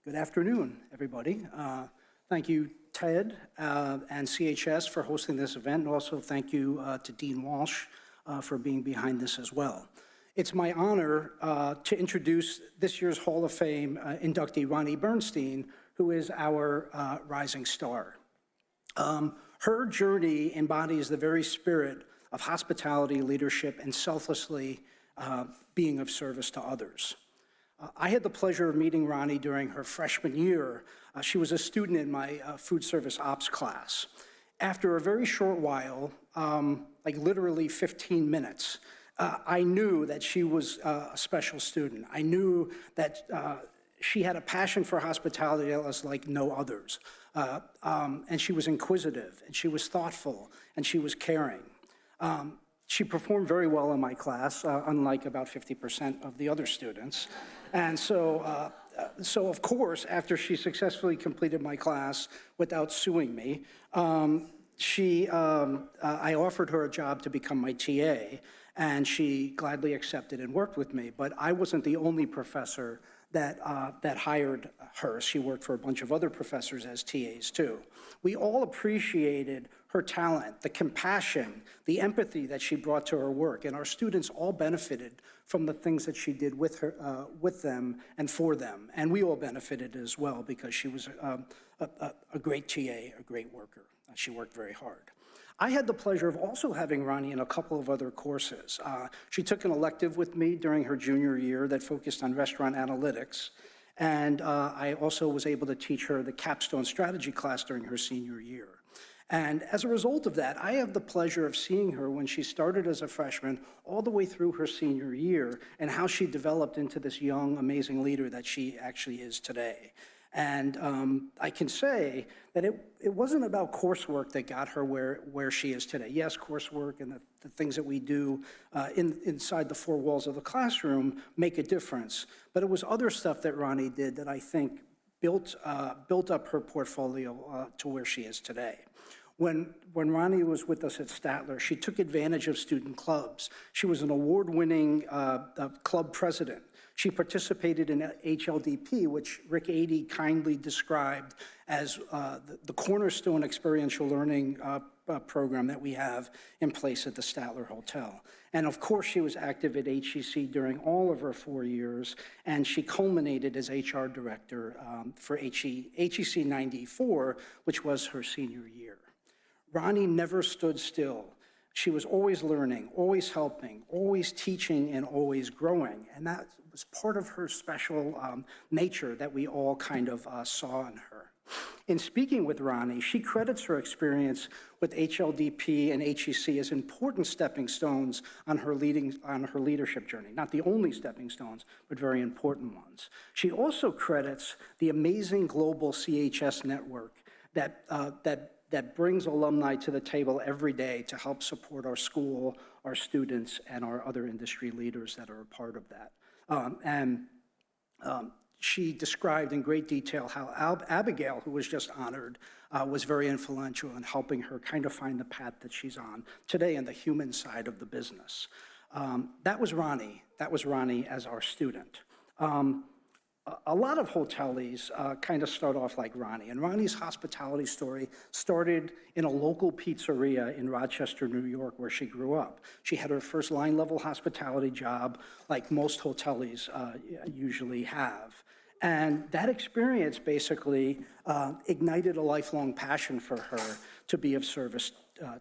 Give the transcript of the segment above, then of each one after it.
Good afternoon, everybody. Thank you, Ted and CHS for hosting this event, and also thank you to Dean Walsh for being behind this as well. It's my honor to introduce this year's Hall of Fame inductee, Rani Bernstein, who is our rising star. Her journey embodies the very spirit of hospitality, leadership, and selflessly being of service to others. I had the pleasure of meeting Rani during her freshman year. She was a student in my food service ops class. After a very short while, like literally 15 minutes, I knew that she was a special student. I knew that she had a passion for hospitality that was like no others. And she was inquisitive, and she was thoughtful, and she was caring. She performed very well in my class, unlike about 50% of the other students. And so of course, after she successfully completed my class without suing me, I offered her a job to become my TA, and she gladly accepted and worked with me. But I wasn't the only professor that hired her. She worked for a bunch of other professors as TAs too. We all appreciated her talent, the compassion, the empathy that she brought to her work, and our students all benefited from the things that she did with them and for them. And we all benefited as well because she was a great TA, a great worker. She worked very hard. I had the pleasure of also having Rani in a couple of other courses. She took an elective with me during her junior year that focused on restaurant analytics, and I also was able to teach her the capstone strategy class during her senior year. And as a result of that, I have the pleasure of seeing her when she started as a freshman all the way through her senior year and how she developed into this young, amazing leader that she actually is today. And I can say that it wasn't about coursework that got her where she is today. Yes, coursework and the things that we do inside the four walls of the classroom make a difference, but it was other stuff that Rani did that I think built up her portfolio to where she is today. When Rani was with us at Statler, she took advantage of student clubs. She was an award-winning club president. She participated in HLDP, which Rick Adey kindly described as the cornerstone experiential learning program that we have in place at the Statler Hotel. And of course, she was active at HEC during all of her 4 years, and she culminated as HR director for HEC 94, which was her senior year. Rani never stood still. She was always learning, always helping, always teaching, and always growing. And that was part of her special nature that we all kind of saw in her. In speaking with Rani, she credits her experience with HLDP and HEC as important stepping stones on her leadership journey. Not the only stepping stones, but very important ones. She also credits the amazing global CHS network that brings alumni to the table every day to help support our school, our students, and our other industry leaders that are a part of that. She described in great detail how Abigail, who was just honored, was very influential in helping her kind of find the path that she's on today in the human side of the business. That was Rani. That was Rani as our student. A lot of hoteliers kind of start off like Rani, and Rani's hospitality story started in a local pizzeria in Rochester, New York, where she grew up. She had her first line-level hospitality job, like most hoteliers usually have. And that experience basically ignited a lifelong passion for her to be of service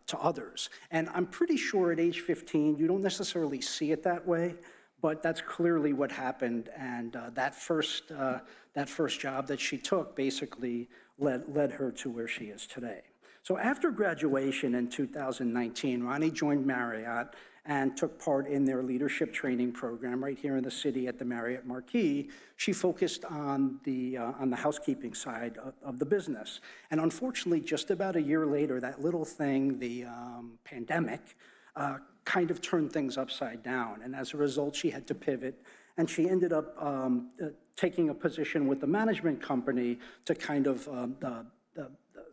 to others. And I'm pretty sure at age 15, you don't necessarily see it that way, but that's clearly what happened, and that first job that she took basically led her to where she is today. So after graduation in 2019, Rani joined Marriott and took part in their leadership training program right here in the city at the Marriott Marquis. She focused on the housekeeping side of the business, and unfortunately, just about a year later, that little thing, the pandemic, kind of turned things upside down. And as a result, she had to pivot, and she ended up taking a position with the management company to kind of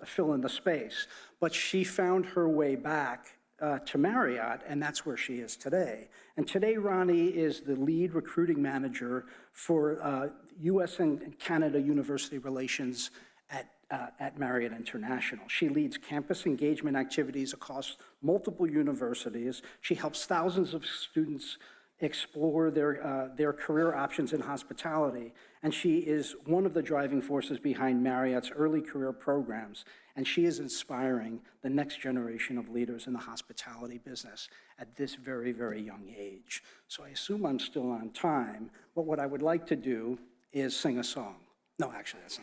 fill in the space. But she found her way back to Marriott, and that's where she is today. And today, Rani is the lead recruiting manager for U.S. and Canada University Relations at Marriott International. She leads campus engagement activities across multiple universities. She helps thousands of students explore their career options in hospitality, and she is one of the driving forces behind Marriott's early career programs, and she is inspiring the next generation of leaders in the hospitality business at this very, very young age. So I assume I'm still on time, but what I would like to do is sing a song. No, actually, that's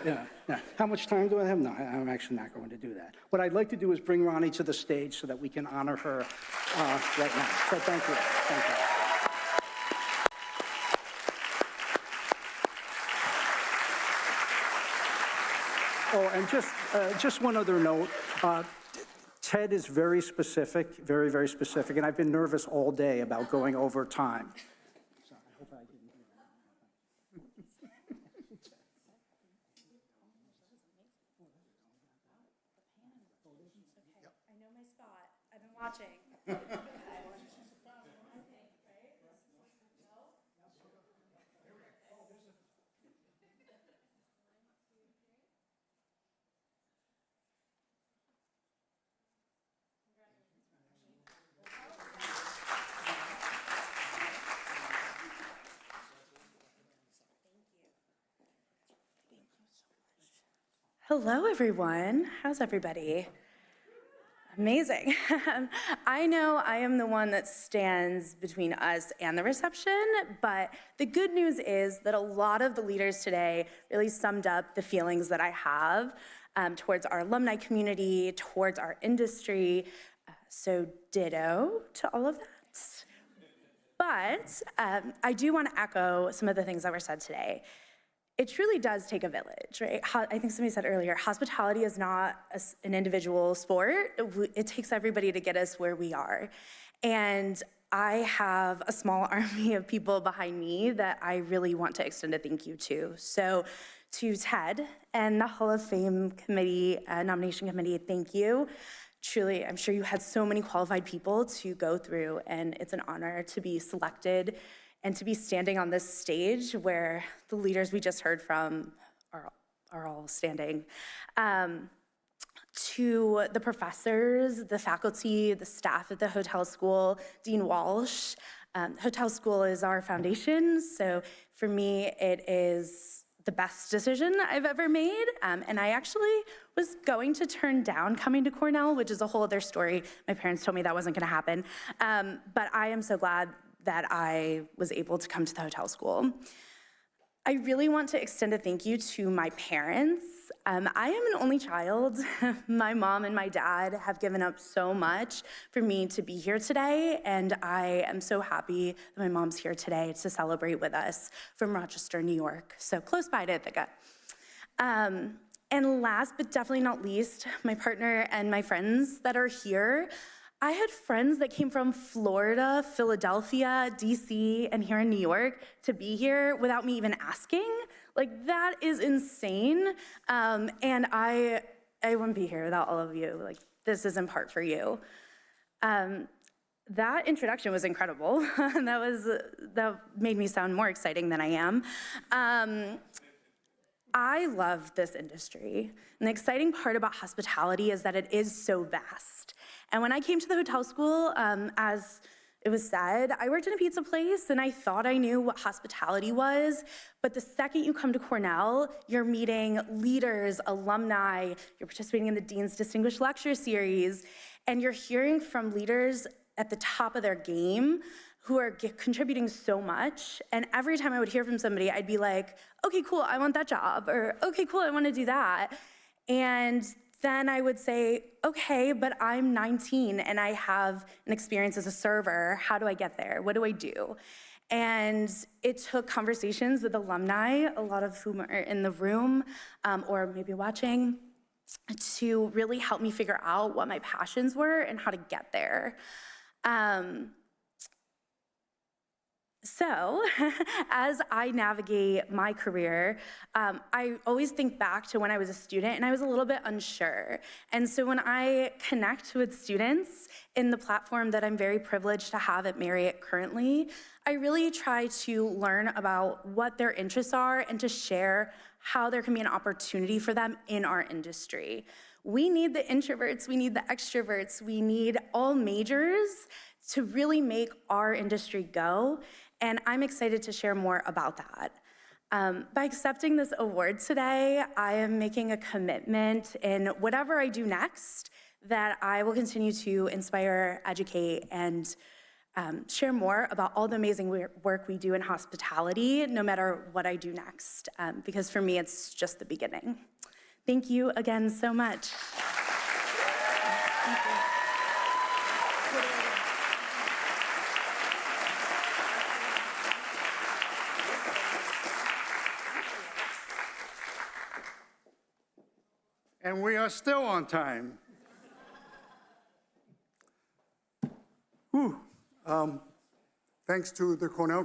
not. How much time do I have? No, I'm actually not going to do that. What I'd like to do is bring Rani to the stage so that we can honor her right now. So thank you. Thank you. Oh, and just one other note. TED is very specific, very, very specific, and I've been nervous all day about going over time. So I hope I didn't do that. I know my spot. I've been watching. Hello, everyone. How's everybody? Amazing. I know I am the one that stands between us and the reception, but the good news is that a lot of the leaders today really summed up the feelings that I have towards our alumni community, towards our industry. So ditto to all of that. But I do want to echo some of the things that were said today. It truly does take a village, right? I think somebody said earlier, hospitality is not an individual sport. It takes everybody to get us where we are. And I have a small army of people behind me that I really want to extend a thank you to. So to Ted and the Hall of Fame committee, nomination committee, thank you. Truly, I'm sure you had so many qualified people to go through, and it's an honor to be selected and to be standing on this stage where the leaders we just heard from are all standing. To the professors, the faculty, the staff at the hotel school, Dean Walsh. Hotel school is our foundation, so for me, it is the best decision I've ever made. And I actually was going to turn down coming to Cornell, which is a whole other story. My parents told me that wasn't gonna happen. But I am so glad that I was able to come to the hotel school. I really want to extend a thank you to my parents. I am an only child. My mom and my dad have given up so much for me to be here today, and I am so happy that my mom's here today to celebrate with us from Rochester, New York, so close by to Ithaca. And last but definitely not least, my partner and my friends that are here. I had friends that came from Florida, Philadelphia, DC, and here in New York to be here without me even asking. Like, that is insane. And I wouldn't be here without all of you. Like, this is in part for you. That introduction was incredible. That made me sound more exciting than I am. I love this industry. And the exciting part about hospitality is that it is so vast. And when I came to the hotel school, as it was said, I worked in a pizza place and I thought I knew what hospitality was, but the second you come to Cornell, you're meeting leaders, alumni, you're participating in the Dean's Distinguished Lecture Series, and you're hearing from leaders at the top of their game who are contributing so much. And every time I would hear from somebody, I'd be like, okay, cool, I want that job, or okay, cool, I wanna do that. And then I would say, okay, but I'm 19 and I have an experience as a server. How do I get there? What do I do? And it took conversations with alumni, a lot of whom are in the room or maybe watching, to really help me figure out what my passions were and how to get there. So, as I navigate my career, I always think back to when I was a student and I was a little bit unsure. And so when I connect with students in the platform that I'm very privileged to have at Marriott currently, I really try to learn about what their interests are and to share how there can be an opportunity for them in our industry. We need the introverts, we need the extroverts, we need all majors to really make our industry go, and I'm excited to share more about that. By accepting this award today, I am making a commitment in whatever I do next that I will continue to inspire, educate, and share more about all the amazing work we do in hospitality, no matter what I do next, because for me, it's just the beginning. Thank you again so much. Thank you. And we are still on time. Whew. Thanks to the Cornell